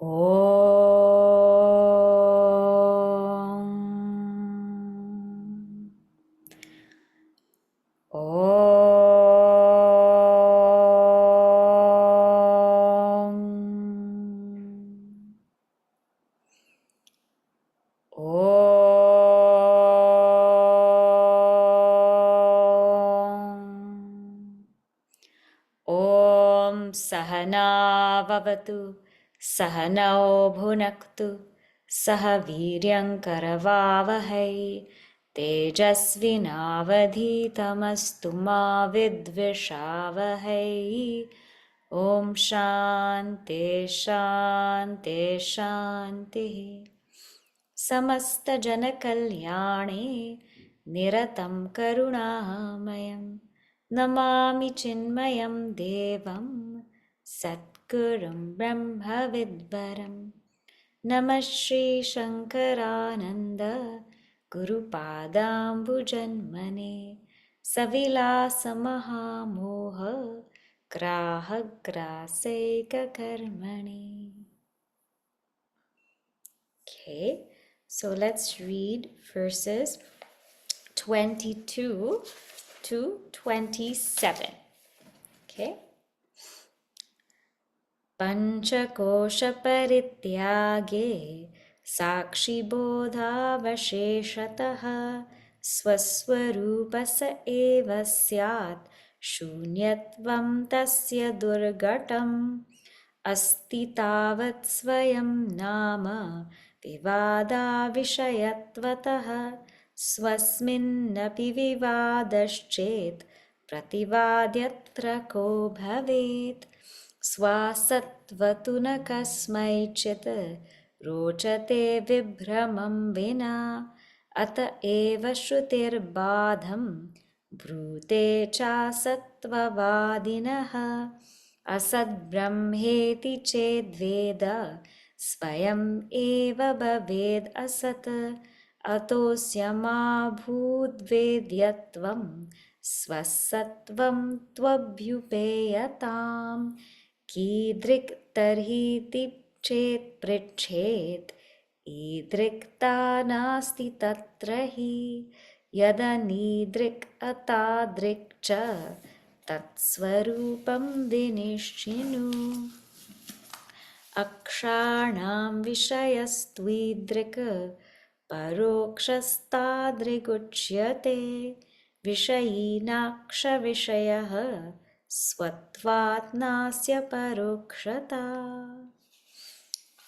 Om. Om Sahana Vavatu Sahanao Bhunaktu Saha Viryam Karavavahai Tejasvinavadhitamastu ma vidvishavahai. Om Shanti Shanti Shanti. Samasta Jana Kalyane Niratam Karunamayam Namami Chinmayam Devam Satgurum Brahma Vidvaram. Namah Shri Shankarananda Guru Padambu Janmane Savilasa Mahamoha Graha Graseka Karmani. Okay, so let's read verses 22 to 27. Okay. Panchakosha parityage sakshi bodhavasheshataha swaswarupasa eva syat shunyatvam tasya durgatam asti tavat svayam nama vivada vishayatvatah swasminnapi vivadaschet prativadyatra ko bhavet. Swasattvatu na kasmaichit rochate vibhramam vina ata eva shrutir badham brute cha sattvavadinaha asad brahmeti chedveda svayam eva bhaved asat atosyama bhudvedyatvam svasattvam tvabhyupeyatam. Īdṛk tarhiti chet prichet īdṛk ta nasti tatrahi yada nīdṛk atādṛk cha tatsvarupam dinishchinu. Akshanam vishayastvidrika parokṣastādrikuchyate vishayīnaksha vishayaha Svatvatnasya parokṣata.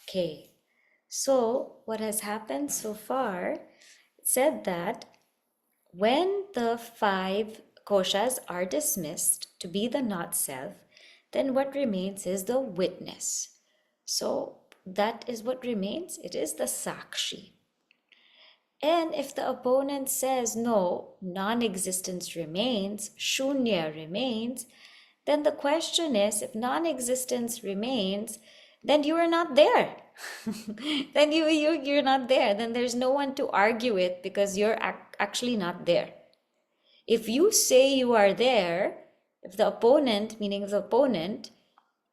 Okay, so what has happened so far, it said that when the 5 koshas are dismissed to be the not self, then what remains is the witness. So that is what remains, it is the sakshi. And if the opponent says no, non-existence remains, shunya remains, then the question is, if non-existence remains, then you are not there. Then you're not there. Then there's no one to argue with because you're actually not there. If you say you are there, if the opponent, meaning the opponent,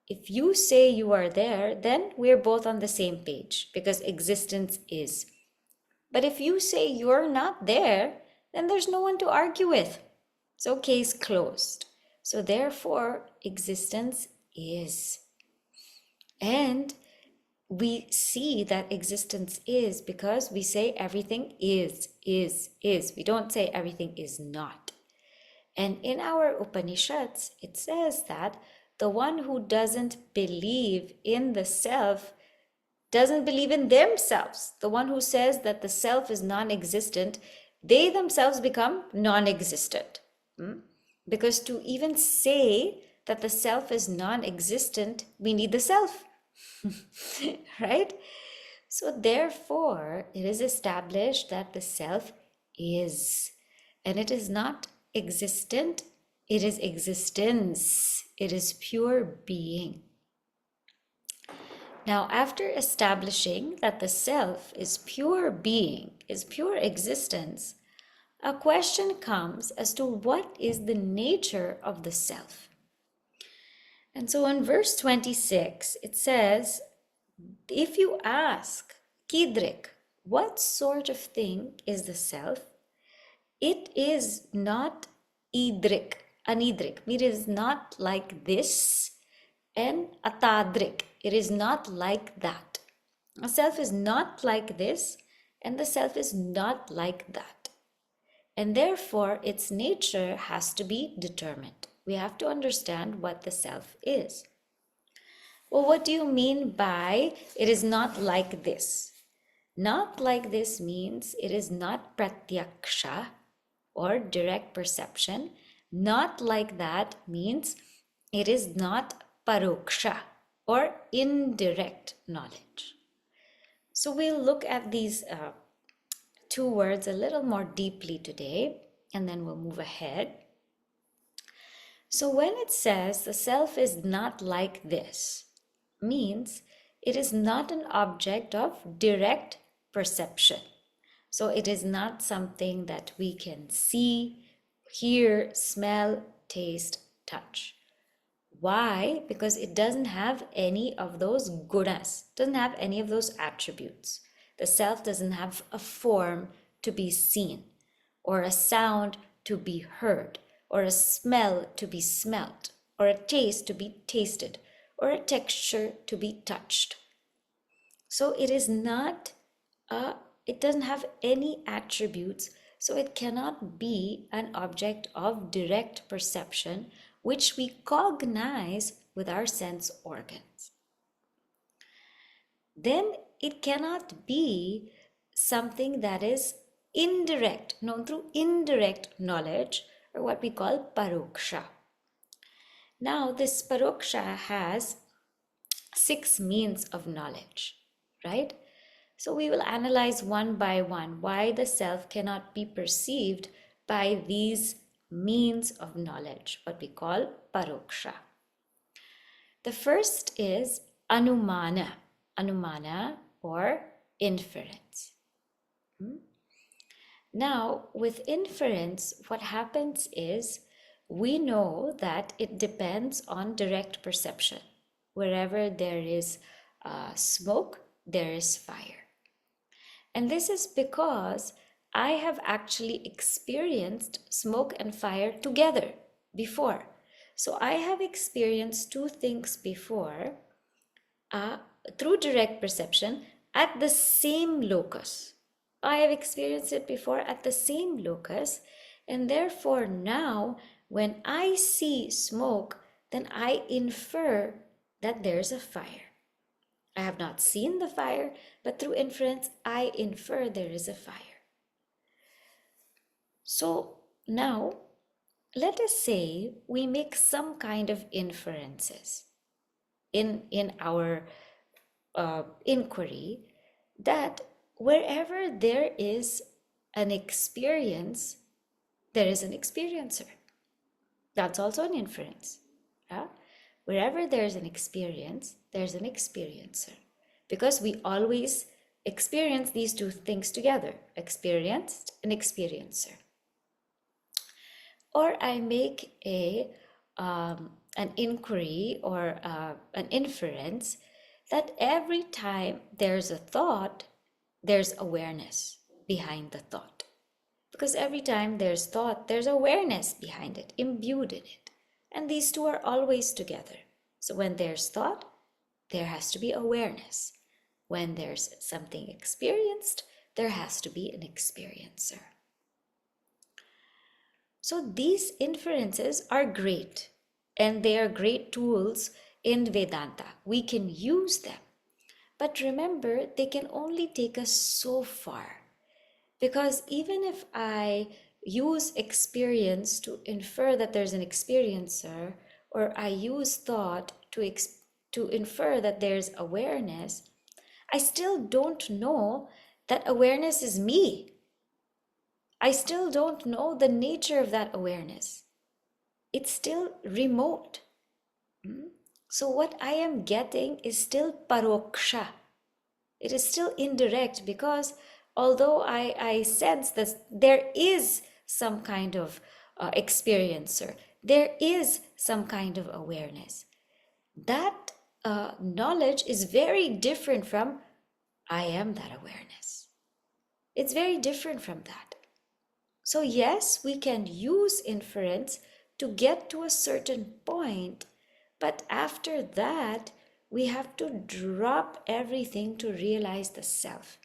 if you say you are there, then we're both on the same page because existence is. But if you say you're not there, then there's no one to argue with. So case closed. So therefore, existence is. And we see that existence is because we say everything is. We don't say everything is not. And in our Upanishads, it says that the one who doesn't believe in the self doesn't believe in themselves. The one who says that the self is non-existent, they themselves become non-existent. Because to even say that the self is non-existent, we need the self, right? So therefore, it is established that the self is, and it is not existent, it is existence, it is pure being. Now, after establishing that the self is pure being, is pure existence, a question comes as to what is the nature of the self. And so in verse 26, it says, If you ask, īdṛk, what sort of thing is the self? It is not īdṛk, anīdṛk. It is not like this, and a tādṛk. It is not like that. A self is not like this, and the self is not like that. And therefore, its nature has to be determined. We have to understand what the self is. Well, what do you mean by it is not like this? Not like this means it is not pratyakṣa or direct perception. Not like that means it is not parokṣa or indirect knowledge. So we'll look at these two words a little more deeply today, and then we'll move ahead. So when it says the self is not like this, means it is not an object of direct perception. So it is not something that we can see, hear, smell, taste, touch. Why? Because it doesn't have any of those gunas, doesn't have any of those attributes. The self doesn't have a form to be seen, or a sound to be heard, or a smell to be smelt, or a taste to be tasted, or a texture to be touched. So it is not, it doesn't have any attributes, so it cannot be an object of direct perception, which we cognize with our sense organs. Then it cannot be something that is indirect, known through indirect knowledge, or what we call parokṣa. Now, this parokṣa has 6 means of knowledge, right? So we will analyze one by one why the self cannot be perceived by these means of knowledge, what we call parokṣa. The first is Anumāna, or inference. Now, with inference, what happens is we know that it depends on direct perception. Wherever there is smoke, there is fire. And this is because I have actually experienced smoke and fire together before. So I have experienced two things before through direct perception at the same locus. I have experienced it before at the same locus, and therefore now when I see smoke, then I infer that there's a fire. I have not seen the fire, but through inference, I infer there is a fire. So now, let us say we make some kind of inferences in our inquiry that wherever there is an experience, there is an experiencer. That's also an inference. Yeah? Wherever there's an experience, there's an experiencer. Because we always experience these two things together, experienced and experiencer. Or I make an inquiry or an inference that every time there's a thought, there's awareness behind the thought. Because every time there's thought, there's awareness behind it, imbued in it. And these two are always together. So when there's thought, there has to be awareness. When there's something experienced, there has to be an experiencer. So these inferences are great, and they are great tools in Vedanta. We can use them. But remember, they can only take us so far. Because even if I use experience to infer that there's an experiencer, or I use thought to infer that there's awareness, I still don't know that awareness is me. I still don't know the nature of that awareness. It's still remote. So what I am getting is still parokṣa. It is still indirect, because although I sense that there is some kind of experiencer, there is some kind of awareness, that knowledge is very different from I am that awareness. It's very different from that. So yes, we can use inference to get to a certain point, but after that, we have to drop everything to realize the self.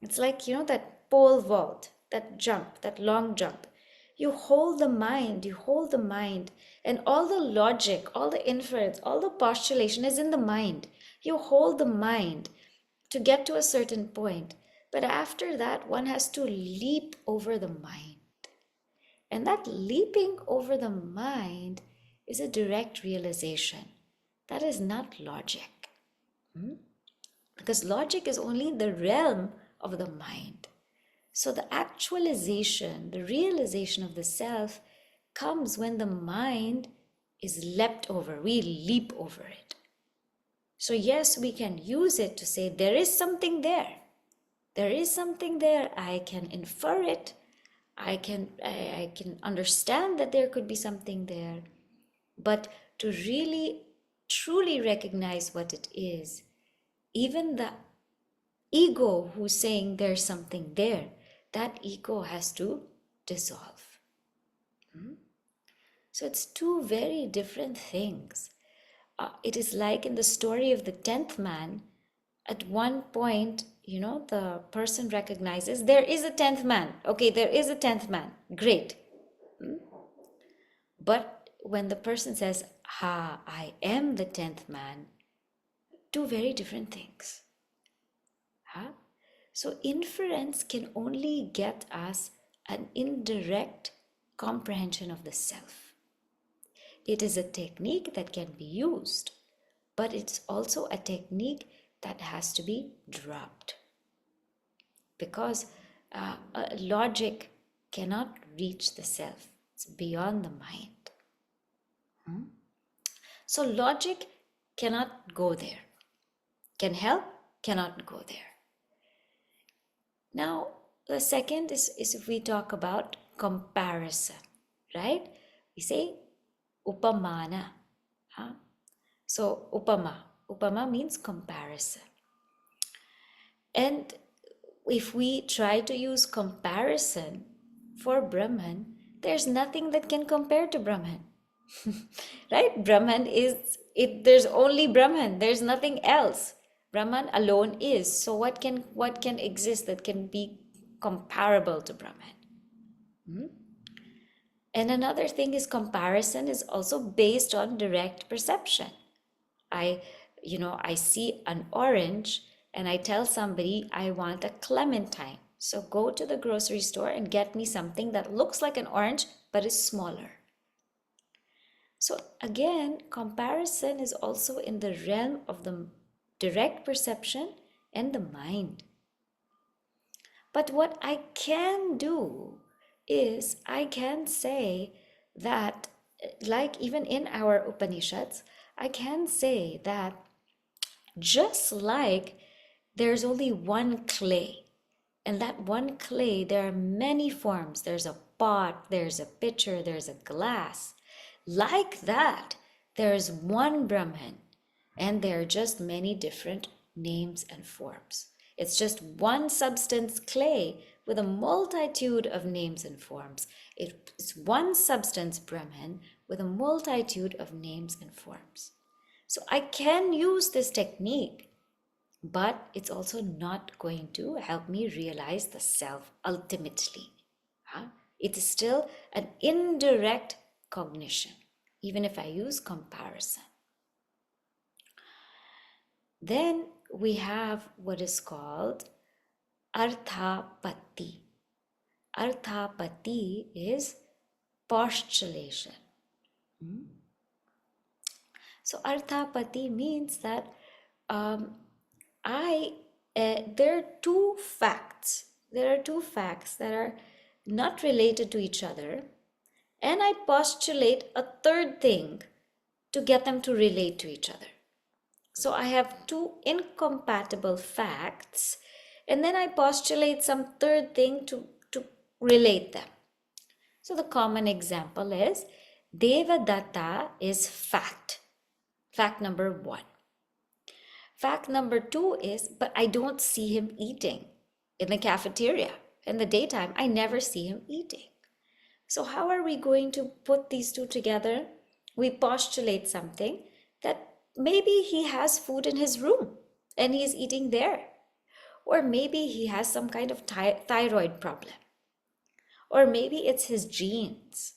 It's like, that pole vault, that jump, that long jump. You hold the mind, and all the logic, all the inference, all the postulation is in the mind. You hold the mind to get to a certain point, but after that, one has to leap over the mind. And that leaping over the mind is a direct realization. That is not logic. Because logic is only the realm of the mind. So the actualization, the realization of the self comes when the mind is leapt over. We leap over it. So yes, we can use it to say there is something there. There is something there. I can infer it. I can understand that there could be something there. But to really, truly recognize what it is, even the ego who's saying there's something there, that ego has to dissolve. So it's two very different things. It is like in the story of the 10th man, at one point, the person recognizes there is a 10th man. Okay, there is a 10th man. Great. But when the person says, I am the 10th man, two very different things. So inference can only get us an indirect comprehension of the self. It is a technique that can be used, but it's also a technique that has to be dropped. Because logic cannot reach the self. It's beyond the mind. So logic cannot go there. Can help, cannot go there. Now, the second is if we talk about comparison, right? We say Upamāna. So Upama means comparison. And if we try to use comparison for Brahman, there's nothing that can compare to Brahman. Right? Brahman is it. There's only Brahman. There's nothing else. Brahman alone is. So what can exist that can be comparable to Brahman? And another thing is comparison is also based on direct perception. I see an orange and I tell somebody I want a clementine. So go to the grocery store and get me something that looks like an orange but is smaller. So again, comparison is also in the realm of the direct perception and the mind. But what I can do is I can say that, like even in our Upanishads, I can say that just like there's only one clay, and that one clay, there are many forms. There's a pot, there's a pitcher, there's a glass. Like that, there's one Brahman, and there are just many different names and forms. It's just one substance, clay, with a multitude of names and forms. It's one substance, Brahman, with a multitude of names and forms. So I can use this technique, but it's also not going to help me realize the self ultimately. It is still an indirect cognition, even if I use comparison. Then we have what is called Arthāpatti. Arthāpatti is postulation. So Arthāpatti means that there are two facts. There are two facts that are not related to each other, and I postulate a third thing to get them to relate to each other. So I have two incompatible facts, and then I postulate some third thing to relate them. So the common example is Devadatta is fact. Fact number 1. Fact number 2 is, but I don't see him eating in the cafeteria. In the daytime, I never see him eating. So how are we going to put these two together? We postulate something that maybe he has food in his room and he's eating there. Or maybe he has some kind of thyroid problem. Or maybe it's his genes.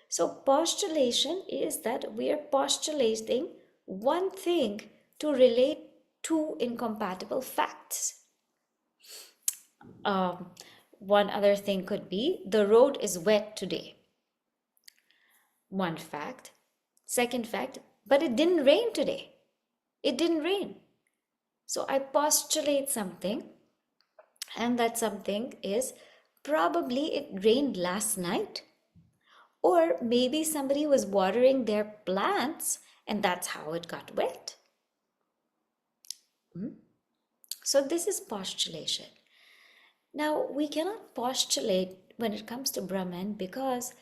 So postulation is that we are postulating one thing to relate two incompatible facts. One other thing could be, the road is wet today. One fact. Second fact, but it didn't rain today. It didn't rain. So I postulate something, and that something is probably it rained last night. Or maybe somebody was watering their plants and that's how it got wet. So this is postulation. Now, we cannot postulate when it comes to Brahman because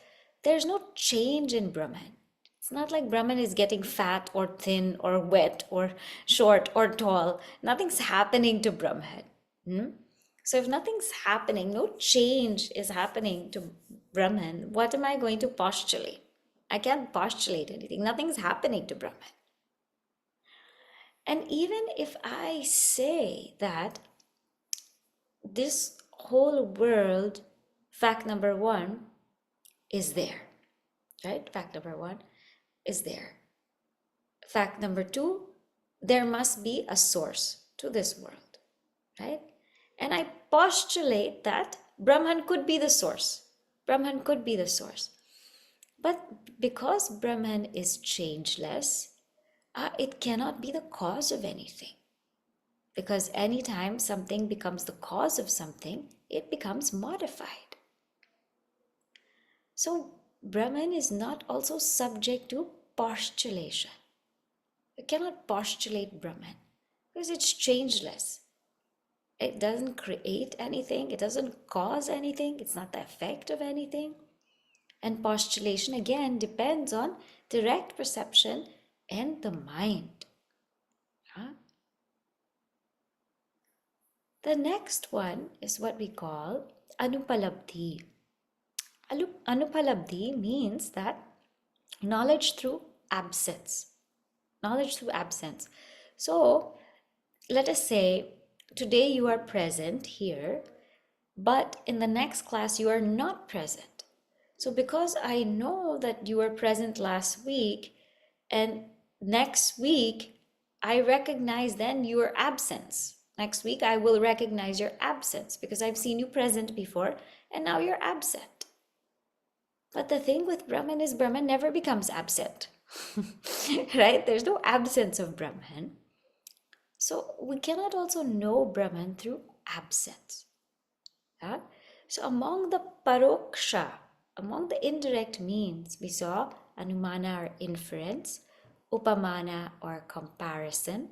there's no change in Brahman. It's not like Brahman is getting fat or thin or wet or short or tall. Nothing's happening to Brahman. So if nothing's happening, no change is happening to Brahman, what am I going to postulate? I can't postulate anything. Nothing's happening to Brahman. And even if I say that this whole world, fact number 1, is there, right? Fact number 1 is there. Fact number 2, there must be a source to this world, right? And I postulate that Brahman could be the source. Brahman could be the source. But because Brahman is changeless, it cannot be the cause of anything. Because anytime something becomes the cause of something, it becomes modified. So Brahman is not also subject to postulation. You cannot postulate Brahman because it's changeless. It doesn't create anything. It doesn't cause anything. It's not the effect of anything. And postulation again depends on direct perception and the mind. The next one is what we call Anupalabdhi. Anupalabdhi means that knowledge through absence. Knowledge through absence. So let us say today you are present here, but in the next class you are not present. So because I know that you were present last week and next week I recognize then your absence. Next week I will recognize your absence because I've seen you present before and now you're absent. But the thing with Brahman is Brahman never becomes absent, right? There's no absence of Brahman. So we cannot also know Brahman through absence. So among the parokṣa, among the indirect means, we saw Anumāna or inference, Upamāna or comparison,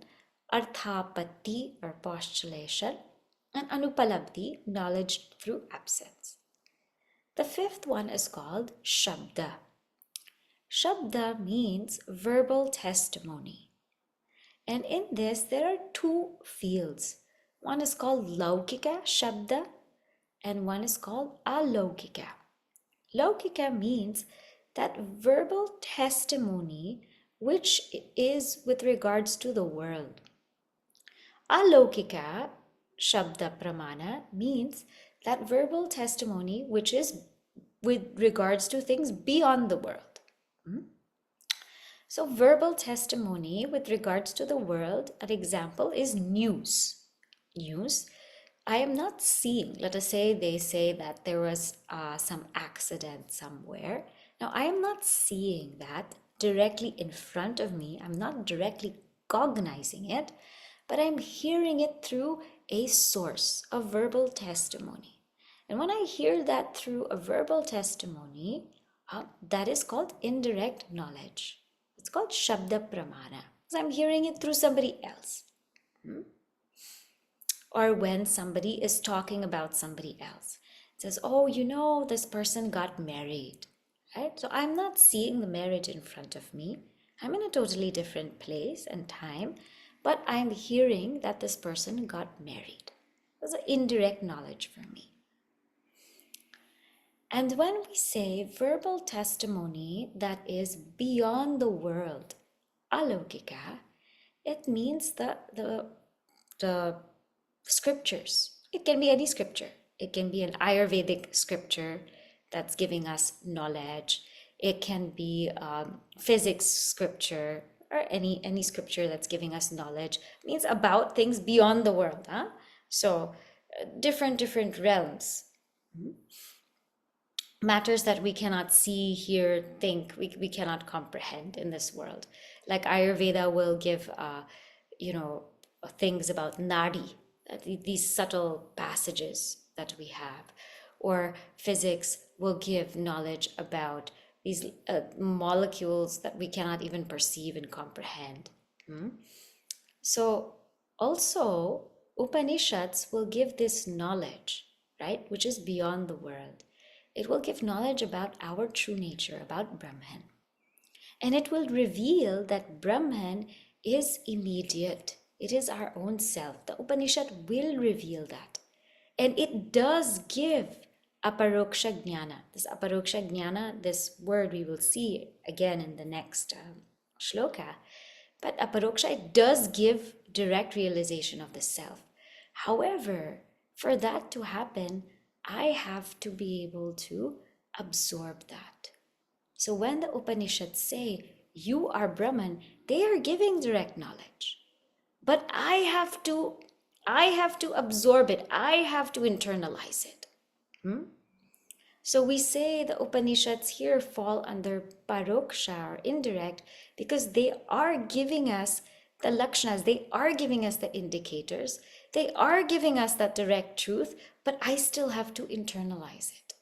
Arthāpatti or postulation, and Anupalabdhi, knowledge through absence. The fifth one is called Śabda. Śabda means verbal testimony. And in this, there are two fields. One is called Laukika Śabda, and one is called Alaukika. Laukika means that verbal testimony which is with regards to the world. Alaukika Śabda pramāṇa means that verbal testimony which is with regards to things beyond the world. So verbal testimony with regards to the world, an example is news. News, I am not seeing, let us say they say that there was some accident somewhere. Now I am not seeing that directly in front of me. I'm not directly cognizing it, but I'm hearing it through a source, a verbal testimony. And when I hear that through a verbal testimony, that is called indirect knowledge. It's called Śabda pramāṇa, because I'm hearing it through somebody else. Or when somebody is talking about somebody else. It says, oh, you know, this person got married, right? So I'm not seeing the marriage in front of me. I'm in a totally different place and time, but I'm hearing that this person got married. That's an indirect knowledge for me. And when we say verbal testimony that is beyond the world, alaukika, it means the scriptures. It can be any scripture. It can be an Ayurvedic scripture that's giving us knowledge. It can be physics scripture, or any scripture that's giving us knowledge. It means about things beyond the world. So different realms. Matters that we cannot see, hear, think, we cannot comprehend in this world. Like Ayurveda will give, things about nadi, these subtle passages that we have. Or physics will give knowledge about these molecules that we cannot even perceive and comprehend. So also Upanishads will give this knowledge, right, which is beyond the world. It will give knowledge about our true nature, about Brahman. And it will reveal that Brahman is immediate. It is our own self. The Upanishad will reveal that. And it does give parokṣa jñāna. This parokṣa jñāna, this word we will see again in the next shloka. But parokṣa, it does give direct realization of the self. However, for that to happen, I have to be able to absorb that. So when the Upanishads say, you are Brahman, they are giving direct knowledge. But I have to absorb it. I have to internalize it. So we say the Upanishads here fall under parokṣa or indirect because they are giving us the lakshanas, they are giving us the indicators, they are giving us that direct truth, but I still have to internalize it.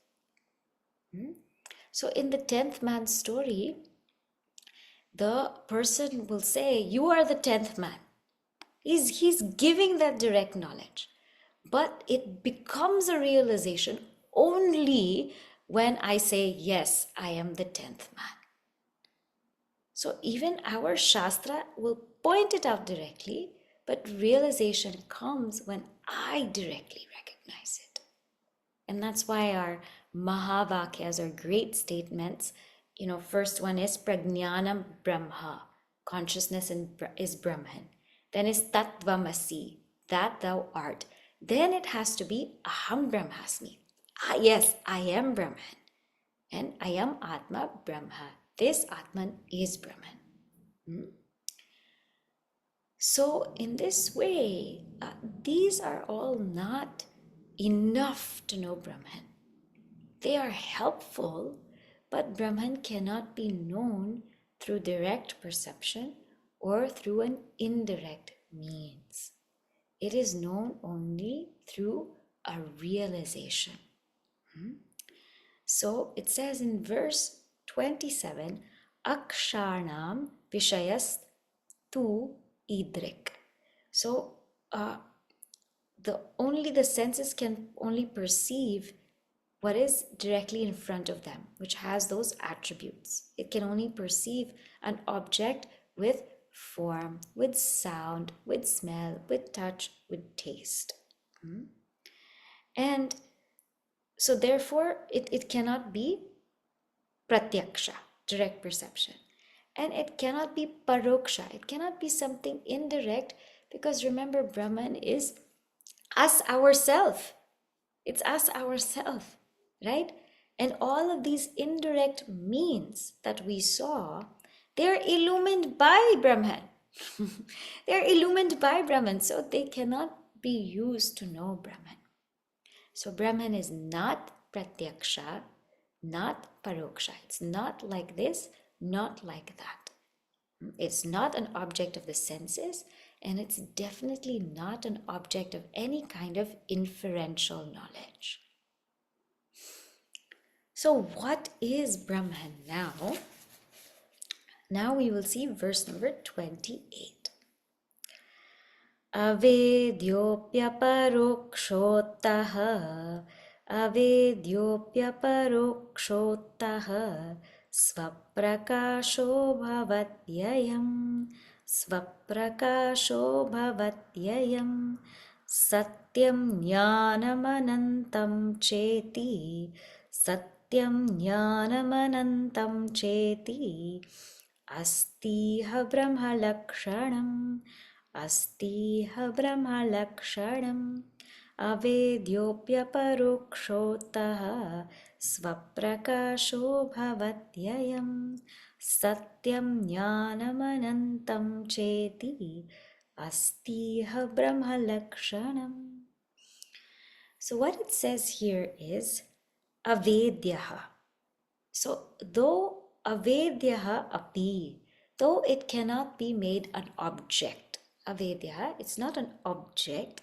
So in the 10th man story, the person will say, you are the 10th man. He's giving that direct knowledge, but it becomes a realization only when I say, yes, I am the 10th man. So even our Shastra will point it out directly, but realization comes when I directly recognize it. And that's why our Mahavakyas are great statements. First one is Prajnanam Brahma, consciousness is Brahman. Then is Tattvamasi, that thou art. Then it has to be Aham Brahmasmi. Yes, I am Brahman. And I am Atma Brahma. This Ātman is Brahman. So in this way, these are all not enough to know Brahman. They are helpful, but Brahman cannot be known through direct perception or through an indirect means. It is known only through a realization. So it says in verse 27, Aksharnam Vishayas tu īdṛk. So the senses can only perceive what is directly in front of them, which has those attributes. It can only perceive an object with form, with sound, with smell, with touch, with taste. And so therefore it cannot be Pratyakṣa, direct perception. And it cannot be parokṣa. It cannot be something indirect, because remember, Brahman is us ourself. It's us ourself, right? And all of these indirect means that we saw, they're illumined by Brahman. They're illumined by Brahman, so they cannot be used to know Brahman. So Brahman is not Pratyakṣa, not parokṣa. It's not like this, not like that. It's not an object of the senses, and it's definitely not an object of any kind of inferential knowledge. So what is Brahman now? Now we will see verse number 28. Avedyopya parokṣottaha, avedyopya parokṣottaha, svaprakāśo bhavatyayam, svaprakasho bhavatyayam satyam jnanamanantam cheti satyam jnanamanantam cheti astiha brahmalakshanam astiha brahmalakshanam avedyopya parokṣotaha svaprakasho bhavatyayam satyam jnanamanantam cheti astiha brahmalakshanam. So what it says here is avedyaha. So though avedyaha api, though it cannot be made an object, avedyaha, it's not an object,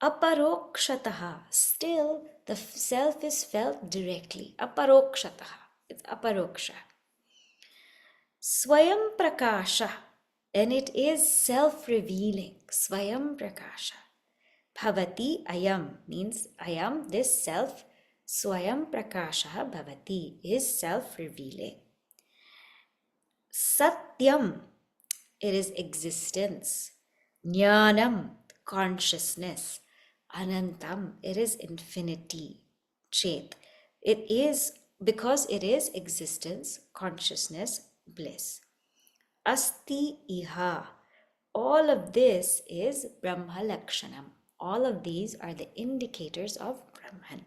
aparokṣataha, still the self is felt directly. Aparokṣataha, it's aparokṣa. Swayam prakasha, and it is self-revealing. Swayam prakasha. Bhavati ayam means ayam, this self. Swayam prakasha bhavati is self-revealing. Satyam, it is existence. Jnanam, consciousness. Anantam, it is infinity. Chet, it is, because it is existence, consciousness, bliss. Asti iha, all of this is Brahma Lakshanam. All of these are the indicators of Brahman,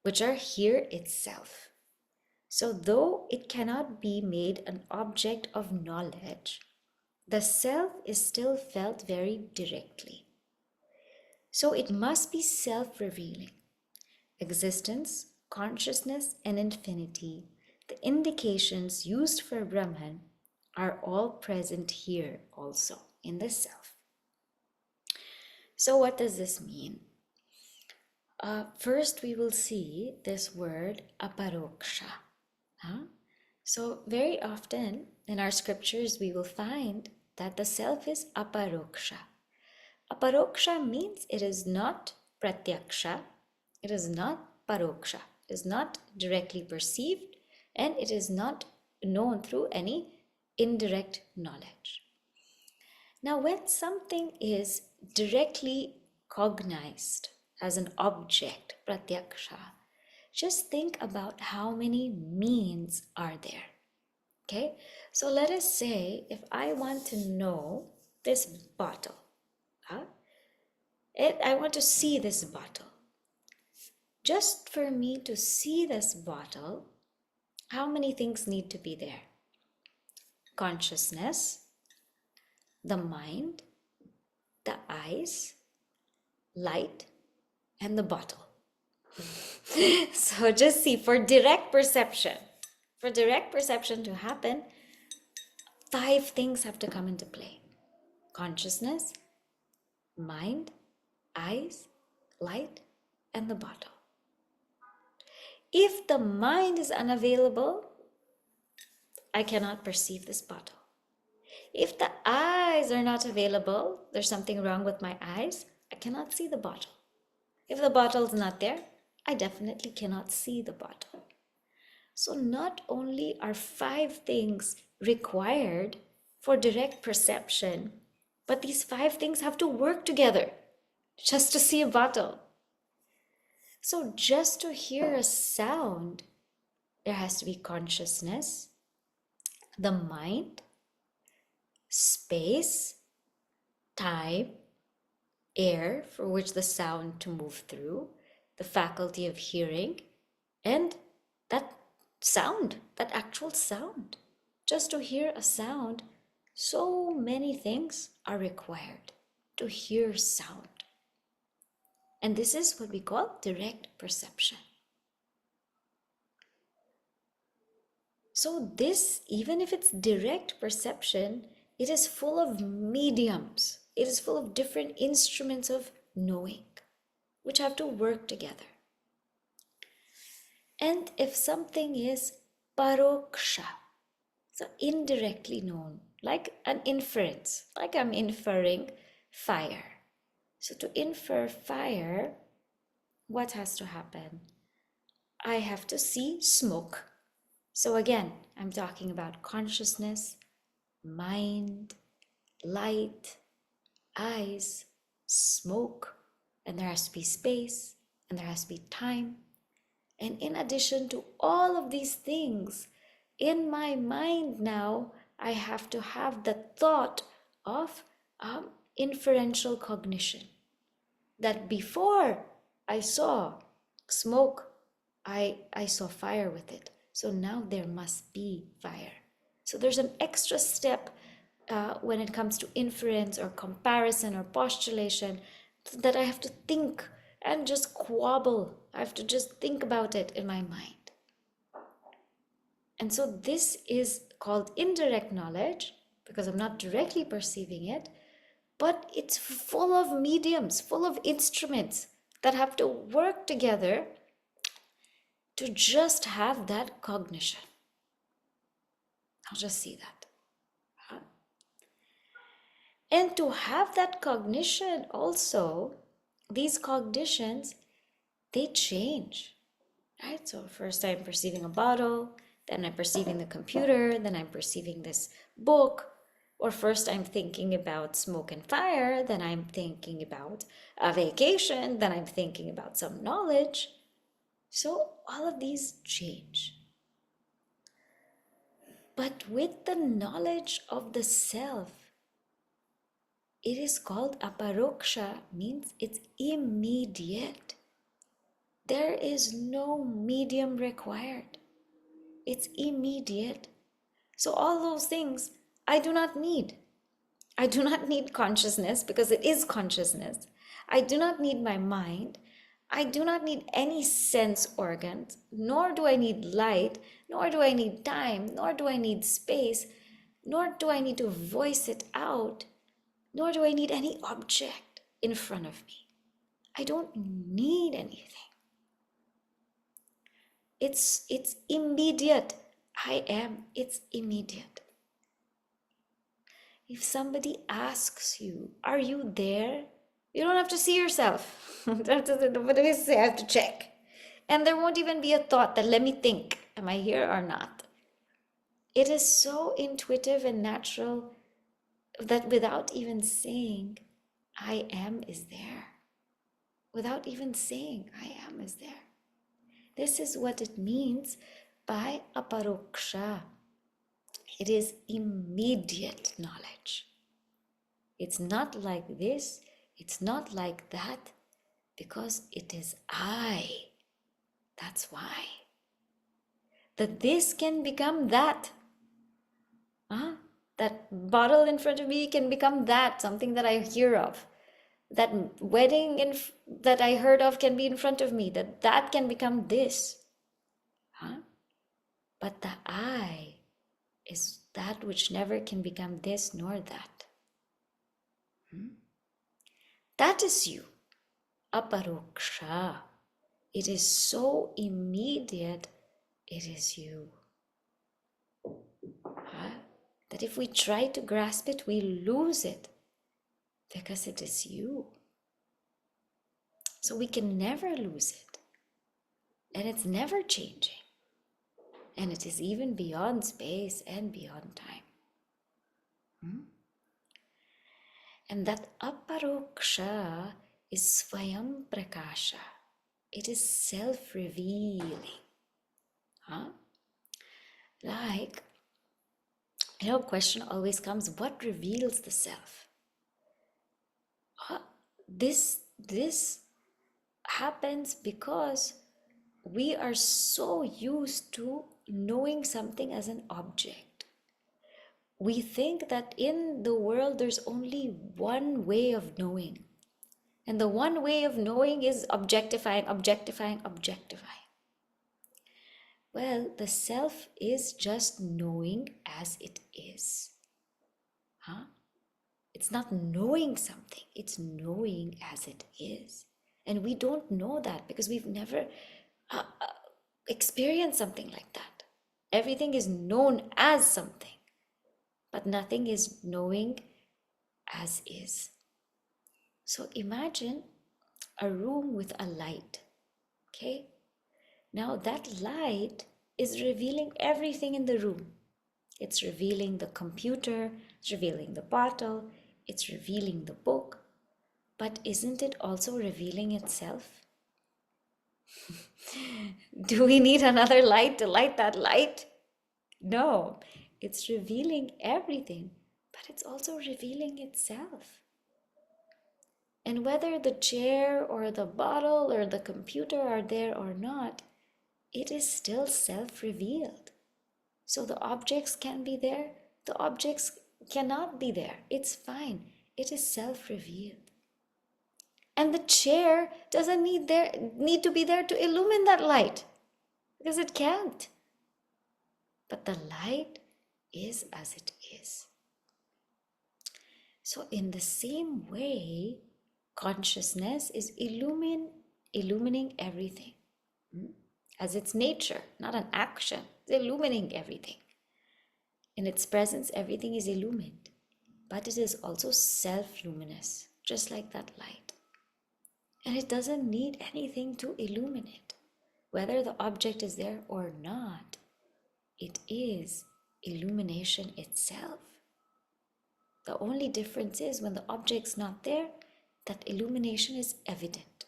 which are here itself. So though it cannot be made an object of knowledge, the self is still felt very directly. So it must be self-revealing. Existence, consciousness, and infinity, the indications used for Brahman, are all present here also in the self. So what does this mean? First, we will see this word aparokṣa. So very often in our scriptures, we will find that the self is aparokṣa. Parokṣa means it is not pratyakṣa, it is not parokṣa, it is not directly perceived, and it is not known through any indirect knowledge. Now, when something is directly cognized as an object, pratyakṣa, just think about how many means are there. Okay, so let us say if I want to know this bottle, I want to see this bottle. Just for me to see this bottle, how many things need to be there? Consciousness, the mind, the eyes, light, and the bottle. So just see, for direct perception to happen, 5 things have to come into play. Consciousness, mind, eyes, light, and the bottle. If the mind is unavailable, I cannot perceive this bottle. If the eyes are not available, there's something wrong with my eyes, I cannot see the bottle. If the bottle is not there, I definitely cannot see the bottle. So not only are 5 things required for direct perception, but these 5 things have to work together just to see a bottle. So just to hear a sound, there has to be consciousness, the mind, space, time, air for which the sound to move through, the faculty of hearing, and that sound, that actual sound. Just to hear a sound, so many things are required to hear sound. And this is what we call direct perception. So this, even if it's direct perception, it is full of mediums. It is full of different instruments of knowing, which have to work together. And if something is parokṣa, so indirectly known, like an inference, like I'm inferring fire. So to infer fire, what has to happen? I have to see smoke. So again, I'm talking about consciousness, mind, light, eyes, smoke, and there has to be space, and there has to be time. And in addition to all of these things, in my mind now, I have to have the thought of inferential cognition. That before I saw smoke, I saw fire with it. So now there must be fire. So there's an extra step when it comes to inference or comparison or postulation that I have to think and just quabble. I have to just think about it in my mind. And so this is called indirect knowledge because I'm not directly perceiving it, but it's full of mediums, full of instruments that have to work together to just have that cognition. I'll just see that. And to have that cognition also, these cognitions, they change, right? So first I'm perceiving a bottle, then I'm perceiving the computer, then I'm perceiving this book, or first I'm thinking about smoke and fire, then I'm thinking about a vacation, then I'm thinking about some knowledge. So all of these change. But with the knowledge of the self, it is called parokṣa, means it's immediate. There is no medium required. It's immediate. So all those things I do not need. I do not need consciousness because it is consciousness. I do not need my mind. I do not need any sense organs, nor do I need light, nor do I need time, nor do I need space, nor do I need to voice it out, nor do I need any object in front of me. I don't need anything. It's immediate. I am, it's immediate. If somebody asks you, are you there? You don't have to see yourself. What do we say? I have to check. And there won't even be a thought that, let me think, am I here or not? It is so intuitive and natural that without even saying, I am is there. Without even saying, I am is there. This is what it means by parokṣa. It is immediate knowledge. It's not like this, it's not like that, because it is I. That's why. That this can become that. That bottle in front of me can become that, something that I hear of. That wedding that I heard of can be in front of me, that can become this. But the I is that which never can become this nor that. That is you. Parokṣa. It is so immediate, it is you. That if we try to grasp it, we lose it because it is you. So we can never lose it. And it's never changing. And it is even beyond space and beyond time. And that parokṣa is swayam prakāṣa. It is self-revealing. Like, question always comes, what reveals the self? This happens because we are so used to knowing something as an object. We think that in the world there's only one way of knowing. And the one way of knowing is objectifying. Well, the self is just knowing as it is. It's not knowing something, it's knowing as it is. And we don't know that because we've never experienced something like that. Everything is known as something, but nothing is knowing as is. So imagine a room with a light, okay? Now that light is revealing everything in the room. it's revealing the computer, it's revealing the bottle, it's revealing the book. But isn't it also revealing itself? Do we need another light to light that light? No, it's revealing everything, but it's also revealing itself. And whether the chair or the bottle or the computer are there or not, it is still self-revealed. So the objects can be there, the objects cannot be there. It's fine. It is self-revealed. And the chair doesn't need to be there to illumine that light, because it can't. But the light is as it is. So in the same way, consciousness is illumining everything. As its nature, not an action. It's illumining everything. In its presence, everything is illumined. But it is also self-luminous, just like that light. And it doesn't need anything to illuminate. Whether the object is there or not, it is illumination itself. The only difference is when the object's not there, that illumination is evident.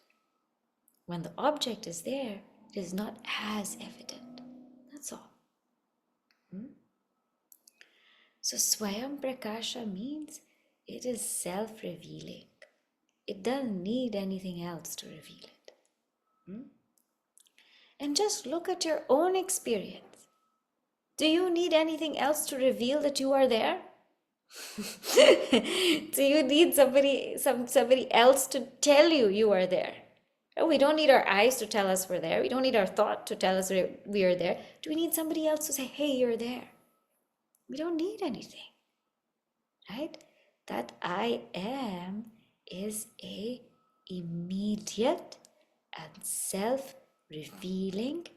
When the object is there, it is not as evident. That's all. So Swayam Prakasha means it is self-revealing. It doesn't need anything else to reveal it. And just look at your own experience. Do you need anything else to reveal that you are there? Do you need somebody else to tell you are there? We don't need our eyes to tell us we're there. We don't need our thought to tell us we are there. Do we need somebody else to say, hey, you're there? We don't need anything, right? That I am is a immediate and self-revealing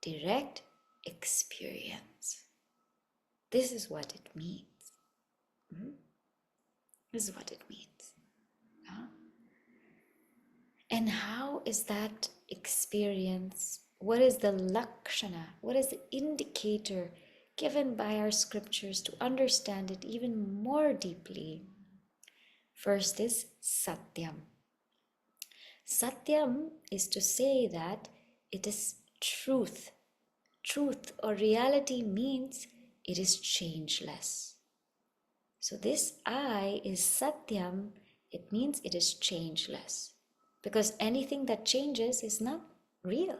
direct experience. This is what it means. This is what it means. And how is that experience? What is the lakshana? What is the indicator given by our scriptures to understand it even more deeply? First is satyam. Satyam is to say that it is truth. Truth or reality means it is changeless. So this I is satyam. It means it is changeless. Because anything that changes is not real.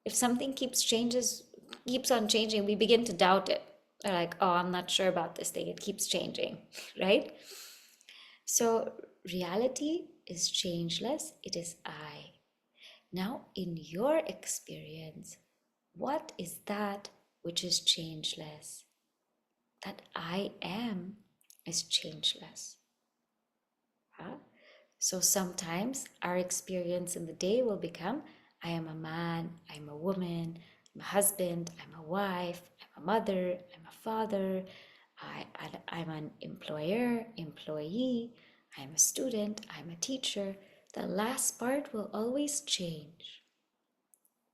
If something keeps on changing, we begin to doubt it. We're like, oh, I'm not sure about this thing. It keeps changing, right? So reality is changeless. It is I. Now, in your experience, what is that which is changeless? That I am is changeless. So sometimes our experience in the day will become, I am a man, I'm a woman, I'm a husband, I'm a wife, I'm a mother, I'm a father, I'm an employer, employee, I'm a student, I'm a teacher. The last part will always change.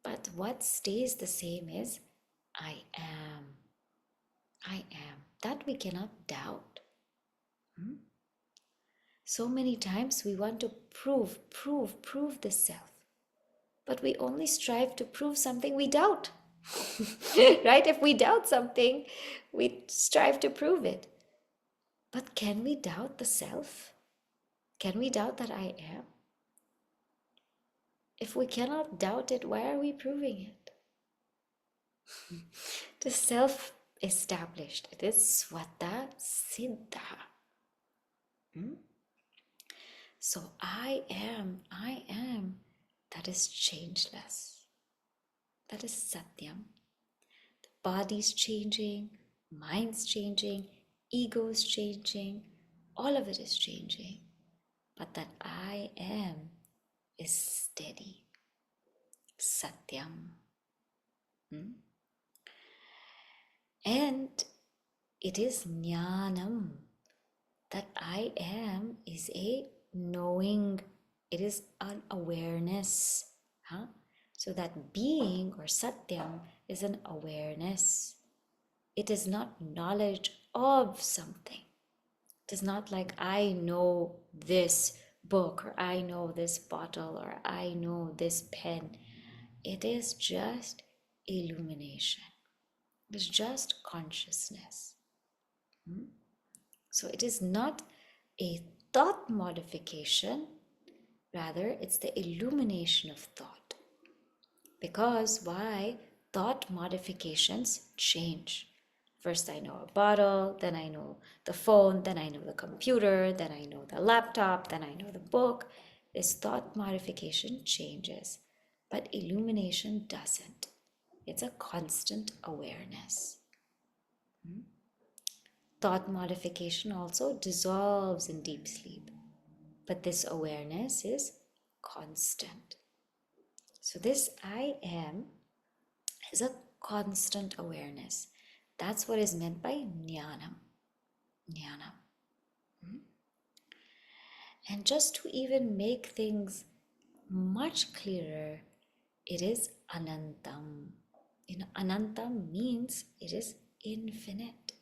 But what stays the same is, I am. I am. That we cannot doubt. So many times we want to prove the self. But we only strive to prove something we doubt. Right? If we doubt something, we strive to prove it. But can we doubt the self? Can we doubt that I am? If we cannot doubt it, why are we proving it? The self-established. It is swata siddha. So I am, that is changeless. That is satyam. The body's changing, mind's changing, ego's changing, all of it is changing. But that I am is steady. Satyam. And it is jñānam. That I am is a knowing. It is an awareness. So that being or satyam is an awareness. It is not knowledge of something. It is not like I know this book, or I know this bottle, or I know this pen. It is just illumination. It is just consciousness. So it is not a thought modification, rather it's the illumination of thought. Because why? Thought modifications change. First I know a bottle, then I know the phone, then I know the computer, then I know the laptop, then I know the book. This thought modification changes, but illumination doesn't. It's a constant awareness. Thought modification also dissolves in deep sleep, but this awareness is constant. So this I am is a constant awareness. That's what is meant by jñāna. Jnana. And just to even make things much clearer, it is anantam. Anantam means it is infinite.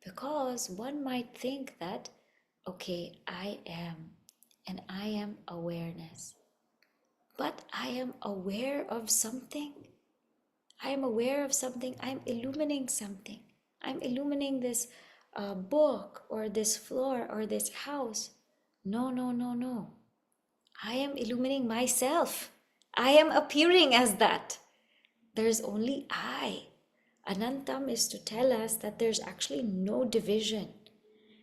Because one might think that, okay, I am, and I am awareness. But I am aware of something. I am aware of something. I'm illuminating something. I'm illuminating this book or this floor or this house. No, no, no, no. I am illuminating myself. I am appearing as that. There's only I. Anantam is to tell us that there's actually no division.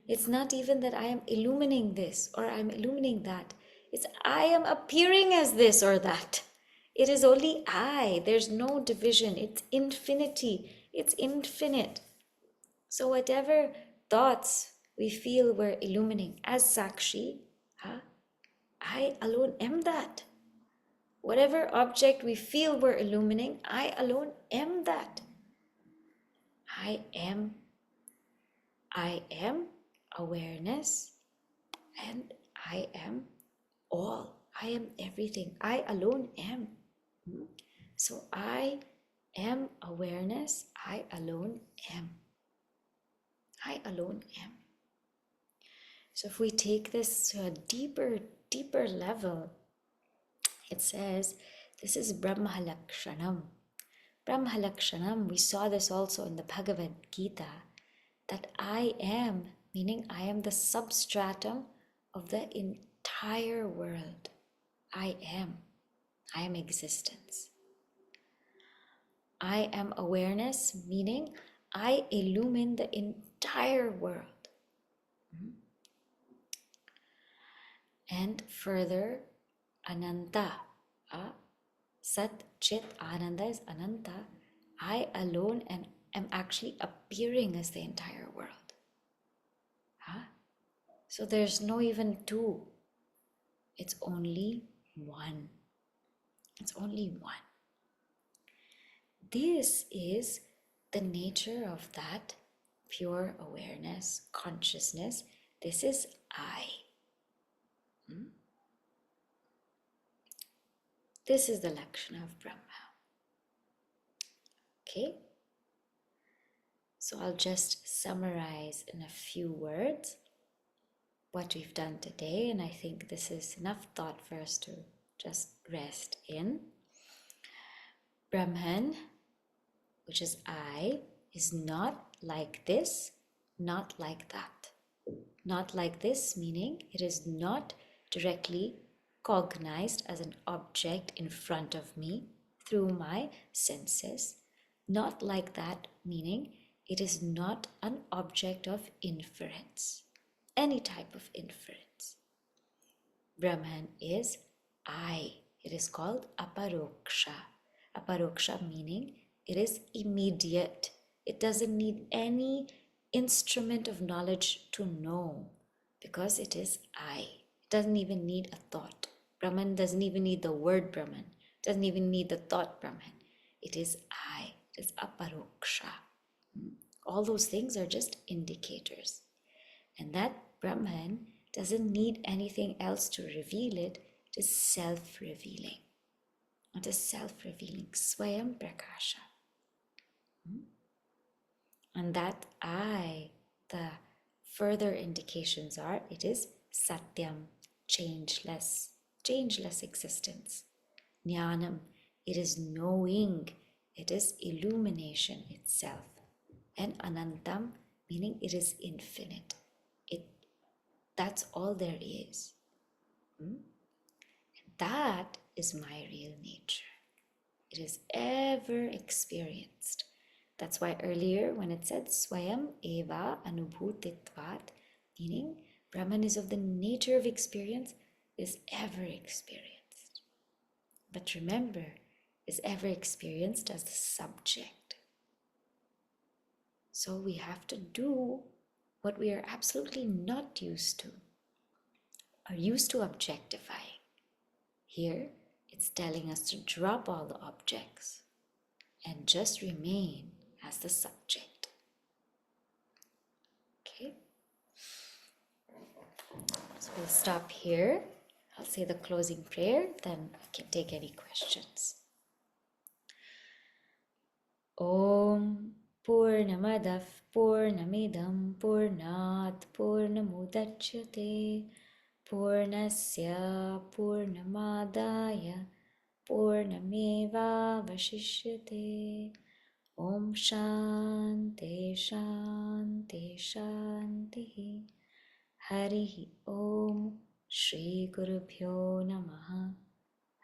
It's not even that I am illuminating this or I'm illuminating that. It's I am appearing as this or that. It is only I. There's no division. It's infinity. It's infinite. So whatever thoughts we feel we're illuminating as Sakshi, I alone am that. Whatever object we feel we're illuminating, I alone am that. I am awareness, and I am all. I am everything. I alone am. So I am awareness. I alone am. I alone am. So if we take this to a deeper level, it says this is Brahma-lakshanam. Brahma-lakshanam, we saw this also in the Bhagavad Gita, that I am, meaning I am the substratum of the entire world. I am existence. I am awareness, meaning I illumine the entire world. And further, Ananta, Sat Chit Ananda is Ananta. I alone am actually appearing as the entire world. So there's no even two. It's only one. It's only one. This is the nature of that pure awareness, consciousness. This is I. This is the Lakshana of Brahma. Okay? So I'll just summarize in a few words what we've done today, and I think this is enough thought for us to just rest in. Brahman, which is I, is not like this, not like that. Not like this, meaning it is not directly cognized as an object in front of me through my senses. Not like that, meaning it is not an object of inference, any type of inference. Brahman is I. It is called apprehended. Apprehended meaning it is immediate. It doesn't need any instrument of knowledge to know, because it is I. It doesn't even need a thought. Brahman doesn't even need the word Brahman. It doesn't even need the thought Brahman. It is I. It is parokṣa. All those things are just indicators. And that Brahman doesn't need anything else to reveal it. It is self-revealing. It is self-revealing. Swayam prakasha. And that the further indications are, it is Satyam, changeless existence. Jnanam, it is knowing, it is illumination itself. And Anantam, meaning it is infinite. That's all there is. That is my real nature. It is ever experienced. That's why earlier when it said Swayam Eva Anubhutitvat, meaning Brahman is of the nature of experience, is ever experienced. But remember, is ever experienced as the subject. So we have to do what we are absolutely not used to, are used to objectifying. Here, it's telling us to drop all the objects and just remain as the subject. Okay? So we'll stop here. I'll say the closing prayer, then I can take any questions. Om Purnamadav Purnamidam Purnat Purnamudachyate Purnasya Purnamadaya Purnameva Vashishyate. Om Shanti Shanti Shanti. Harihi Om Shri Gurubhyo Namaha.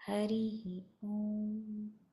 Harihi Om.